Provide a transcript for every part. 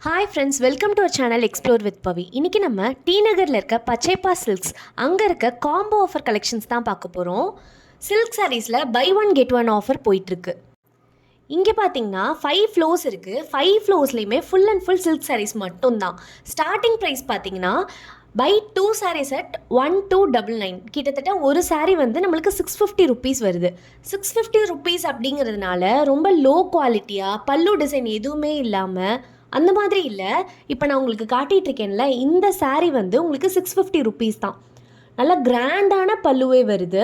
Hi friends, welcome to our channel explore with Pavi. இன்றைக்கி நம்ம D நகரில் இருக்க பச்சைப்பா சில்க்ஸ் அங்கே இருக்க காம்போ ஆஃபர் கலெக்ஷன்ஸ் தான் பார்க்க போகிறோம். சில்க் சாரீஸில் buy one get one offer போயிட்டுருக்கு. இங்கே பார்த்தீங்கன்னா 5 ஃப்ளோர்ஸ் இருக்குது. 5 ஃப்ளோர்ஸ்லேயுமே full and full silk saris மட்டும்தான். ஸ்டார்டிங் ப்ரைஸ் பார்த்தீங்கன்னா பை 2 சாரீஸ் அட் 1299. கிட்டத்தட்ட ஒரு சாரீ வந்து நம்மளுக்கு 650 ருபீஸ் வருது. 650 ருபீஸ் அப்படிங்கிறதுனால ரொம்ப லோ குவாலிட்டியாக பல்லு டிசைன் எதுவுமே இல்லாமல் அந்த மாதிரி இல்லை. இப்போ நான் உங்களுக்கு காட்டிகிட்டு இருக்கேன்ல, இந்த சாரீ வந்து உங்களுக்கு 650 ருபீஸ் தான். நல்லா கிராண்டான பல்லுவே வருது.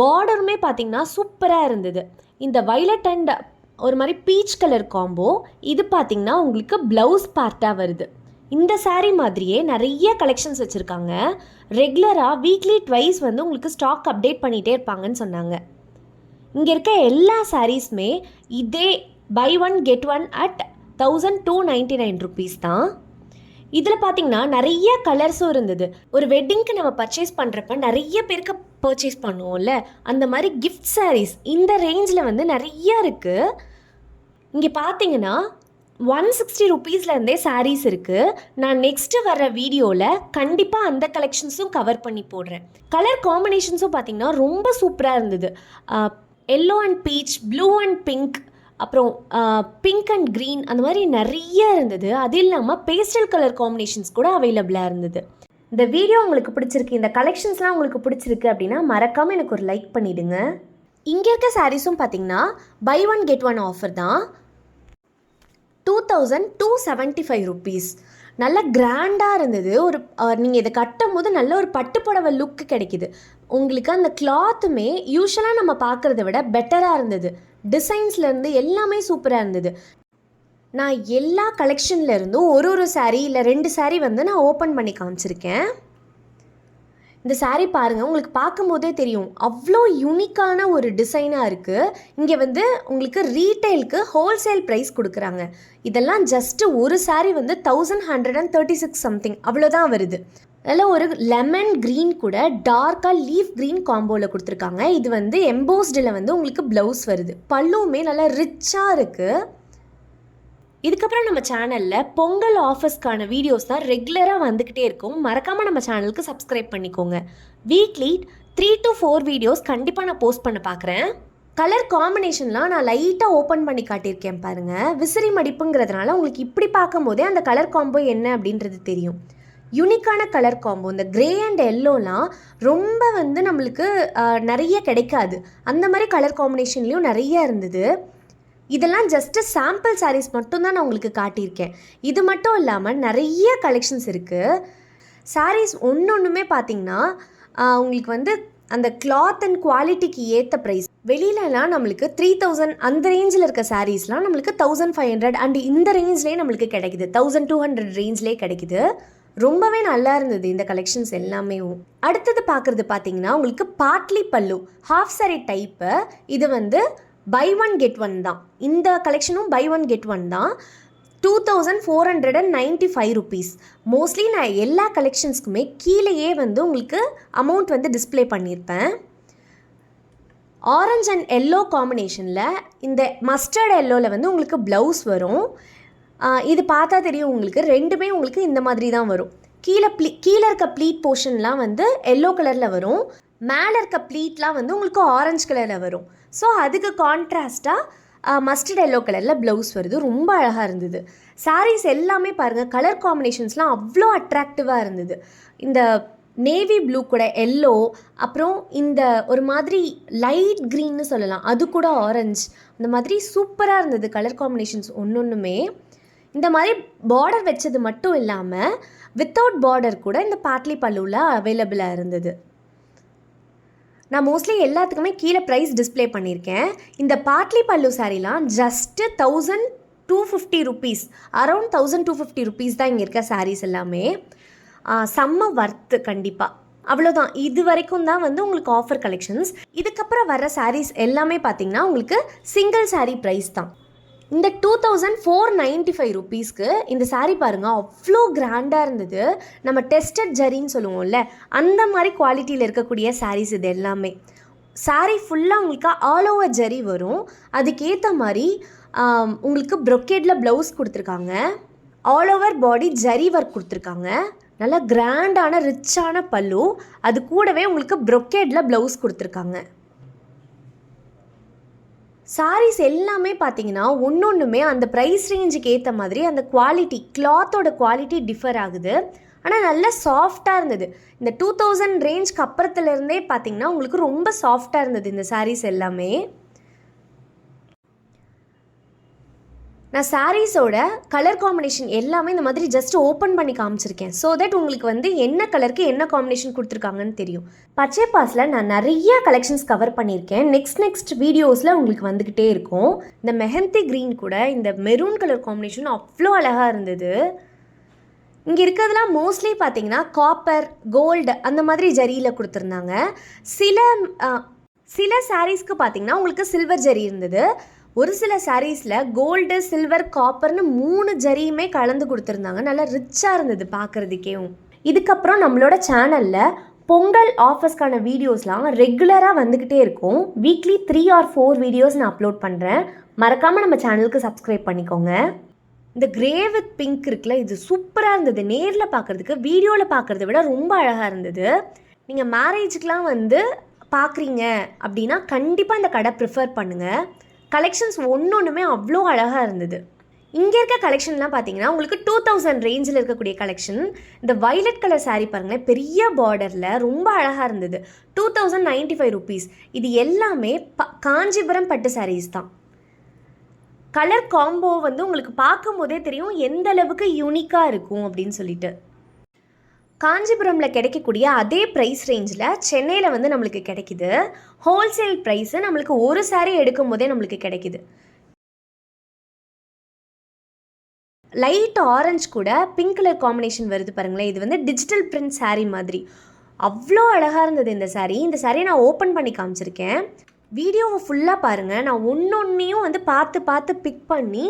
பார்டருமே பார்த்திங்கன்னா சூப்பராக இருந்தது. இந்த வைலட் அண்ட் ஒரு மாதிரி பீச் கலர் காம்போ இது பார்த்திங்கன்னா உங்களுக்கு ப்ளவுஸ் பார்ட்டாக வருது. இந்த சாரீ மாதிரியே நிறைய கலெக்ஷன்ஸ் வச்சுருக்காங்க. ரெகுலராக வீக்லி ட்வைஸ் வந்து உங்களுக்கு ஸ்டாக் அப்டேட் பண்ணிகிட்டே இருப்பாங்கன்னு சொன்னாங்க. இங்கே இருக்க எல்லா சாரீஸுமே இதே buy one get one at 1299 rupees தான். இதில் பார்த்தீங்கன்னா நிறைய கலர்ஸும் இருந்தது. ஒரு வெட்டிங்க்கு நம்ம பர்ச்சேஸ் பண்ணுறப்ப நிறைய பேருக்கு பர்ச்சேஸ் பண்ணுவோம்ல, அந்த மாதிரி கிஃப்ட் சாரீஸ் இந்த ரேஞ்சில் வந்து நிறைய இருக்குது. இங்கே பார்த்தீங்கன்னா 160 ருபீஸ்லேருந்தே சாரீஸ் இருக்குது. நான் நெக்ஸ்ட்டு வர்ற வீடியோவில் கண்டிப்பாக அந்த கலெக்ஷன்ஸும் கவர் பண்ணி போடுறேன். கலர் காம்பினேஷன்ஸும் பார்த்திங்கன்னா ரொம்ப சூப்பராக இருந்தது. Yellow and beach, blue and pink, அப்புறம் பிங்க் அண்ட் க்ரீன், அந்த மாதிரி நிறைய இருந்தது. அது இல்லாமல் பேஸ்டல் கலர் காம்பினேஷன்ஸ் கூட அவைலபிளாக இருந்தது. இந்த வீடியோ உங்களுக்கு பிடிச்சிருக்கு, இந்த கலெக்ஷன்ஸ்லாம் உங்களுக்கு பிடிச்சிருக்கு அப்படின்னா மறக்காமல் எனக்கு ஒரு லைக் பண்ணிவிடுங்க. இங்கே இருக்க சாரீஸும் பார்த்திங்கன்னா buy one get one offer தான். 2275 ருபீஸ். நல்ல கிராண்டாக இருந்தது. ஒரு நீங்கள் இதை கட்டும் போது நல்ல ஒரு பட்டு புடவை லுக்கு கிடைக்கிது உங்களுக்கு. அந்த கிளாத்துமே யூஸ்வலாக நம்ம பார்க்குறத விட பெட்டராக இருந்தது. டிசைன்ஸ்லேருந்து எல்லாமே சூப்பராக இருந்தது. நான் எல்லா கலெக்ஷனில் இருந்தும் ஒரு சாரீ இல்லை 2 சாரீ வந்து நான் ஓப்பன் பண்ணி காமிச்சிருக்கேன். இந்த சாரீ பாருங்கள், உங்களுக்கு பார்க்கும்போதே தெரியும் அவ்வளோ யூனிக்கான ஒரு டிசைனாக இருக்குது. இங்கே வந்து உங்களுக்கு ரீட்டைலுக்கு ஹோல்சேல் ப்ரைஸ் கொடுக்குறாங்க. இதெல்லாம் ஜஸ்ட்டு ஒரு சாரீ வந்து 1136 சம்திங் அவ்வளோதான் வருது. அதில் ஒரு லெமன் க்ரீன் கூட டார்க்காக லீஃப் க்ரீன் காம்போவில் கொடுத்துருக்காங்க. இது வந்து எம்போஸ்டில் வந்து உங்களுக்கு ப்ளவுஸ் வருது. பல்லுவுமே நல்லா ரிச்சாக இருக்குது. இதுக்கப்புறம் நம்ம சேனலில் பொங்கல் ஆஃபர்ஸ்க்கான வீடியோஸ் தான் ரெகுலராக வந்துக்கிட்டே இருக்கும். மறக்காமல் நம்ம சேனலுக்கு சப்ஸ்கிரைப் பண்ணிக்கோங்க. வீக்லி 3 to 4 வீடியோஸ் கண்டிப்பாக நான் போஸ்ட் பண்ண பார்க்குறேன். கலர் காம்பினேஷன்லாம் நான் லைட்டாக ஓப்பன் பண்ணி காட்டியிருக்கேன் பாருங்கள். விசிறி மடிப்புங்கிறதுனால உங்களுக்கு இப்படி பார்க்கும்போதே அந்த கலர் காம்போ என்ன அப்படின்றது தெரியும். யூனிக்கான கலர் காம்போ. இந்த க்ரே அண்ட் எல்லோலாம் ரொம்ப வந்து நம்மளுக்கு நிறைய கிடைக்காது. அந்த மாதிரி கலர் காம்பினேஷன்லேயும் நிறைய இருந்தது. இதெல்லாம் ஜஸ்ட்டு சாம்பிள் சாரீஸ் மட்டும்தான் நான் உங்களுக்கு காட்டியிருக்கேன். இது மட்டும் இல்லாமல் நிறைய கலெக்ஷன்ஸ் இருக்குது. சாரீஸ் ஒன்றுமே பார்த்திங்கன்னா உங்களுக்கு வந்து அந்த கிளாத் அண்ட் குவாலிட்டிக்கு ஏற்ற ப்ரைஸ். வெளியிலலாம் நம்மளுக்கு 3000 அந்த ரேஞ்சில் இருக்க சாரீஸ்லாம் நம்மளுக்கு 1500 அண்ட் இந்த ரேஞ்ச்லேயே நம்மளுக்கு கிடைக்குது. 1200 ரேஞ்ச்லேயே கிடைக்குது. ரொம்பவே நல்லா இருந்தது இந்த கலெக்ஷன்ஸ் எல்லாமே. அடுத்தது பார்க்குறது பார்த்திங்கன்னா உங்களுக்கு பாட்லி பல்லு ஹாஃப் சாரீ டைப்பு. இது வந்து பை ஒன் கெட் ஒன் தான். இந்த கலெக்ஷனும் பை ஒன் கெட் ஒன் தான். 2495 ருபீஸ். மோஸ்ட்லி நான் எல்லா கலெக்ஷன்ஸ்க்குமே கீழேயே வந்து உங்களுக்கு அமௌண்ட் வந்து டிஸ்பிளே பண்ணியிருப்பேன். ஆரஞ்ச் அண்ட் எல்லோ காம்பினேஷனில் இந்த மஸ்டர்ட் எல்லோவில் வந்து உங்களுக்கு ப்ளவுஸ் வரும். இது பார்த்தா தெரியும் உங்களுக்கு, ரெண்டுமே உங்களுக்கு இந்த மாதிரி தான் வரும். கீழே இருக்க ப்ளீட் போர்ஷன்லாம் வந்து எல்லோ கலரில் வரும். மேலே இருக்க ப்ளீட்லாம் வந்து உங்களுக்கு ஆரஞ்சு கலரில் வரும். ஸோ அதுக்கு கான்ட்ராஸ்ட்டாக மஸ்டர்ட் எல்லோ கலரில் ப்ளவுஸ் வருது. ரொம்ப அழகாக இருந்தது. சாரீஸ் எல்லாமே பாருங்கள், கலர் காம்பினேஷன்ஸ்லாம் அவ்வளோ அட்ராக்டிவாக இருந்தது. இந்த நேவி ப்ளூ கூட எல்லோ, அப்புறம் இந்த ஒரு மாதிரி லைட் க்ரீன்னு சொல்லலாம், அது கூட ஆரஞ்சு, இந்த மாதிரி சூப்பராக இருந்தது கலர் காம்பினேஷன்ஸ் ஒன்றுமே. இந்த மாதிரி பார்டர் வச்சது மட்டும் இல்லாமல் வித்தவுட் பார்டர் கூட இந்த பாட்லி பல்லுவில் அவைலபிளாக இருந்தது. நான் மோஸ்ட்லி எல்லாத்துக்குமே கீழே ப்ரைஸ் டிஸ்பிளே பண்ணியிருக்கேன். இந்த பாட்லி பல்லு சாரீலாம் ஜஸ்ட்டு 1250 ருபீஸ், அரௌண்ட் 1250 ருபீஸ் தான் இங்கே இருக்க சாரீஸ் எல்லாமே. செம்ம வர்த்து கண்டிப்பாக. அவ்வளோதான். இது வரைக்கும் தான் வந்து உங்களுக்கு ஆஃபர் கலெக்ஷன்ஸ். இதுக்கப்புறம் வர சாரீஸ் எல்லாமே பார்த்திங்கன்னா உங்களுக்கு சிங்கிள் சாரீ ப்ரைஸ் தான். இந்த 2495 ருபீஸ்க்கு இந்த சாரீ பாருங்கள், அவ்வளோ கிராண்டாக இருந்தது. நம்ம டெஸ்டட் ஜரின்னு சொல்லுவோம்ல, அந்த மாதிரி குவாலிட்டியில் இருக்கக்கூடிய சாரீஸ் இது எல்லாமே. சாரீ ஃபுல்லாக உங்களுக்கு ஆல் ஓவர் ஜரி வரும். அதுக்கேற்ற மாதிரி உங்களுக்கு ப்ரொக்கேட்டில் ப்ளவுஸ் கொடுத்துருக்காங்க. All over body zari work கொடுத்துருக்காங்க. நல்லா கிராண்டான ரிச்சான பல்லு, அது கூடவே உங்களுக்கு ப்ரொக்கேடில் ப்ளவுஸ் கொடுத்துருக்காங்க. சாரீஸ் எல்லாமே பார்த்தீங்கன்னா ஒன்றுமே அந்த ப்ரைஸ் ரேஞ்சுக்கு ஏற்ற மாதிரி அந்த குவாலிட்டி, கிளாத்தோட குவாலிட்டி டிஃபர் ஆகுது. ஆனால் நல்ல சாஃப்டாக இருந்தது. இந்த 2000 ரேஞ்சுக்கு அப்புறத்துலேருந்தே பார்த்தீங்கன்னா உங்களுக்கு ரொம்ப சாஃப்டாக இருந்தது இந்த சாரீஸ் எல்லாமே. நான் சாரீஸோட கலர் காம்பினேஷன் எல்லாமே இந்த மாதிரி ஜஸ்ட் ஓப்பன் பண்ணி காமிச்சிருக்கேன். ஸோ தட் உங்களுக்கு வந்து என்ன கலருக்கு என்ன காம்பினேஷன் கொடுத்துருக்காங்கன்னு தெரியும். பச்சை பாஸில் நான் நிறைய கலெக்ஷன்ஸ் கவர் பண்ணியிருக்கேன். நெக்ஸ்ட் வீடியோஸில் உங்களுக்கு வந்துக்கிட்டே இருக்கும். இந்த மெஹந்தி க்ரீன் கூட இந்த மெரூன் கலர் காம்பினேஷன் அவ்வளோ அழகாக இருந்தது. இங்கே இருக்கிறதுலாம் மோஸ்ட்லி பார்த்தீங்கன்னா காப்பர், கோல்டு அந்த மாதிரி ஜரியில் கொடுத்துருந்தாங்க. சில சாரீஸ்க்கு பார்த்தீங்கன்னா உங்களுக்கு சில்வர் ஜரி இருந்தது. ஒரு சில சாரீஸில் கோல்டு, சில்வர், காப்பர்னு 3 ஜரியுமே கலந்து கொடுத்துருந்தாங்க. நல்லா ரிச்சாக இருந்தது பார்க்குறதுக்கேவும். இதுக்கப்புறம் நம்மளோட சேனலில் பொங்கல் ஆஃபர்ஸ்க்கான வீடியோஸ்லாம் ரெகுலராக வந்துக்கிட்டே இருக்கும். வீக்லி 3 or 4 வீடியோஸ் நான் அப்லோட் பண்ணுறேன். மறக்காமல் நம்ம சேனலுக்கு சப்ஸ்கிரைப் பண்ணிக்கோங்க. இந்த கிரே வித் பிங்க் இருக்குல்ல, இது சூப்பராக இருந்தது. நேரில் பார்க்குறதுக்கு வீடியோவில் பார்க்குறத விட ரொம்ப அழகாக இருந்தது. நீங்கள் மேரேஜுக்கெலாம் வந்து பார்க்குறீங்க அப்படின்னா கண்டிப்பாக இந்த கடை ப்ரிஃபர் பண்ணுங்கள். கலெக்ஷன்ஸ் ஒன்றுமே அவ்வளோ அழகாக இருந்தது. இங்கே இருக்க கலெக்ஷன்லாம் பார்த்தீங்கன்னா உங்களுக்கு 2000 ரேஞ்சில் இருக்கக்கூடிய கலெக்ஷன். இந்த வைலட் கலர் சாரீ பாருங்களேன், பெரிய பார்டரில் ரொம்ப அழகாக இருந்தது. 2095 rupees. இது எல்லாமே காஞ்சிபுரம் பட்டு சாரீஸ் தான். கலர் காம்போ வந்து உங்களுக்கு பார்க்கும் போதே தெரியும் எந்த அளவுக்கு யூனிக்காக இருக்கும் அப்படின்னு சொல்லிட்டு. காஞ்சிபுரமில் கிடைக்கக்கூடிய அதே ப்ரைஸ் ரேஞ்சில் சென்னையில் வந்து நம்மளுக்கு கிடைக்கிது. ஹோல்சேல் ப்ரைஸு நம்மளுக்கு ஒரு சாரீ எடுக்கும் போதே நம்மளுக்கு கிடைக்கிது. லைட் ஆரஞ்சு கூட பிங்க் கலர் காம்பினேஷன் வருது பாருங்களேன். இது வந்து டிஜிட்டல் பிரிண்ட் சாரீ மாதிரி அவ்வளோ அழகாக இருந்தது இந்த சாரீ. இந்த சாரியை நான் ஓப்பன் பண்ணி காமிச்சிருக்கேன். வீடியோவை ஃபுல்லாக பாருங்கள். நான் ஒன்றையும் வந்து பார்த்து பிக் பண்ணி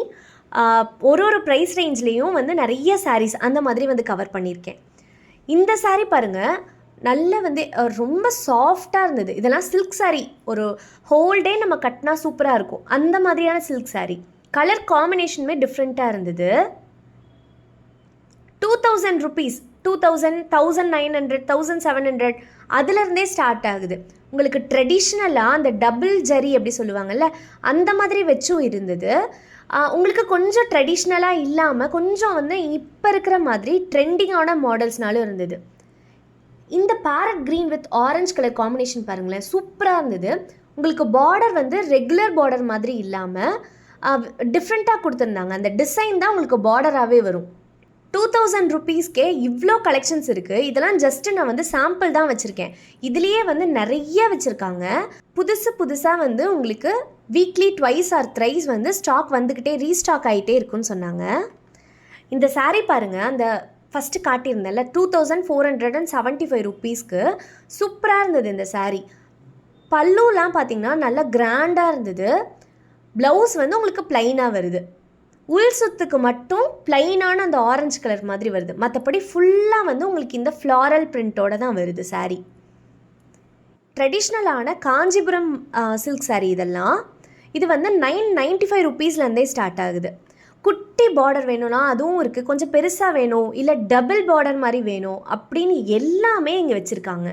ஒரு ப்ரைஸ் ரேஞ்ச்லேயும் வந்து நிறைய சாரீஸ் அந்த மாதிரி வந்து கவர் பண்ணியிருக்கேன். இந்த சாரீ பாருங்கள், நல்ல வந்து ரொம்ப சாஃப்டாக இருந்தது. இதெல்லாம் சில்க் சாரீ, ஒரு ஹோல் டே நம்ம கட்டினா சூப்பராக இருக்கும் அந்த மாதிரியான சில்க் சாரீ. கலர் காம்பினேஷனுமே டிஃப்ரெண்ட்டாக இருந்தது. 2000 rupees, 2000, 1900, 1700 அதுலேருந்தே ஸ்டார்ட் ஆகுது. உங்களுக்கு ட்ரெடிஷ்னலாக அந்த டபுள் ஜரி எப்படி சொல்லுவாங்கள்ல, அந்த மாதிரி வச்சும் இருந்தது. உங்களுக்கு கொஞ்சம் ட்ரெடிஷ்னலாக இல்லாமல் கொஞ்சம் வந்து இப்போ இருக்கிற மாதிரி ட்ரெண்டிங்கான மாடல்ஸ்னாலும் இருந்தது. இந்த farad green with orange colour combination பாருங்களேன், சூப்பராக இருந்தது. உங்களுக்கு பார்டர் வந்து ரெகுலர் பார்டர் மாதிரி இல்லாமல் டிஃப்ரெண்ட்டாக கொடுத்துருந்தாங்க. அந்த டிசைன் தான் உங்களுக்கு பார்டராகவே வரும். 2000 rupeesக்கே இவ்வளோ கலெக்ஷன்ஸ் இருக்குது. இதெல்லாம் ஜஸ்ட்டு நான் வந்து சாம்பிள் தான் வச்சுருக்கேன். இதுலேயே வந்து நிறைய வச்சுருக்காங்க. புதுசாக வந்து உங்களுக்கு வீக்லி 2 or 3 வந்து ஸ்டாக் வந்துக்கிட்டே ரீஸ்டாக் ஆகிட்டே இருக்குன்னு சொன்னாங்க. இந்த சாரீ பாருங்கள், அந்த ஃபஸ்ட்டு காட்டியிருந்தேன்ல 2475 rupeesக்கு சூப்பராக இருந்தது இந்த சாரீ. பல்லுலாம் பார்த்திங்கன்னா நல்லா கிராண்டாக இருந்தது. ப்ளவுஸ் வந்து உங்களுக்கு ப்ளைனாக வருது. உள் சுத்துக்கு மட்டும் ப்ளைனான அந்த ஆரஞ்சு கலர் மாதிரி வருது. மற்றபடி ஃபுல்லாக வந்து உங்களுக்கு இந்த ஃப்ளாரல் பிரிண்ட்டோடு தான் வருது சாரீ. ட்ரெடிஷ்னலான காஞ்சிபுரம் சில்க் சாரீ இதெல்லாம். இது வந்து 995 rupeesலேருந்தே ஸ்டார்ட் ஆகுது. குட்டி பார்டர் வேணும்னா அதுவும் இருக்குது, கொஞ்சம் பெருசாக வேணும், இல்லை டபுள் பார்டர் மாதிரி வேணும் அப்படின்னு எல்லாமே இங்கே வச்சுருக்காங்க.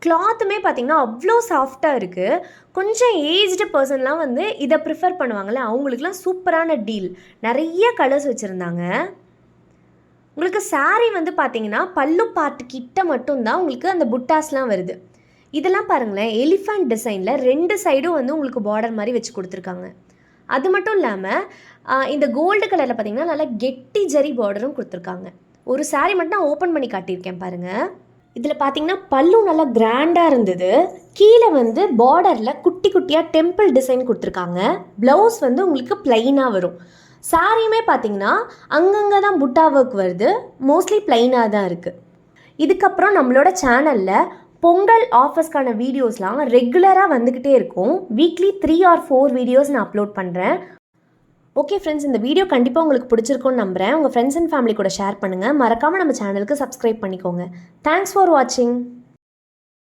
கிளாத்துமே பார்த்திங்கன்னா அவ்வளோ சாஃப்டாக இருக்குது. கொஞ்சம் ஏஜ்டு பர்சன்லாம் வந்து இதை ப்ரிஃபர் பண்ணுவாங்கள்ல, அவங்களுக்குலாம் சூப்பரான டீல். நிறைய கலர்ஸ் வச்சுருந்தாங்க. உங்களுக்கு சாரீ வந்து பார்த்திங்கன்னா பல்லு பார்ட்டு கிட்ட மட்டும்தான் உங்களுக்கு அந்த புட்டாஸ்லாம் வருது. இதெல்லாம் பாருங்களேன், எலிஃபண்ட் டிசைனில் 2 சைடும் வந்து உங்களுக்கு பார்டர் மாதிரி வச்சு கொடுத்துருக்காங்க. அது மட்டும் இல்லாமல் இந்த கோல்டு கலரில் பார்த்திங்கன்னா நல்லா கெட்டி ஜரி பார்டரும் கொடுத்துருக்காங்க. ஒரு சாரீ மட்டும் நான் ஓப்பன் பண்ணி காட்டியிருக்கேன் பாருங்கள். இதில் பார்த்திங்கன்னா பல்லு நல்லா கிராண்டாக இருந்தது. கீழே வந்து பார்டரில் குட்டி குட்டியாக டெம்பிள் டிசைன் கொடுத்துருக்காங்க. ப்ளவுஸ் வந்து உங்களுக்கு ப்ளைனாக வரும். சாரியுமே பார்த்திங்கன்னா அங்கங்கே தான் புட்டா ஒர்க் வருது, மோஸ்ட்லி ப்ளைனாக தான் இருக்குது. இதுக்கப்புறம் நம்மளோட சேனலில் பொங்கல் ஆஃபர்ஸ்க்கான வீடியோஸ்லாம் ரெகுலராக வந்துக்கிட்டே இருக்கும். வீக்லி 3 or 4 வீடியோஸ் நான் அப்லோட் பண்ணுறேன். ஓகே ஃப்ரெண்ட்ஸ், இந்த வீடியோ கண்டிப்பாக உங்களுக்கு பிடிச்சிருக்கும்னு நம்புகிறேன். உங்கள் ஃப்ரெண்ட்ஸ் அண்ட் ஃபேமிலி கூட ஷேர் பண்ணுங்கள். மறக்காமல் நம்ம சேனலுக்கு சப்ஸ்கிரைப் பண்ணிக்கோங்க. தேங்க்ஸ் ஃபார் வாட்சிங்.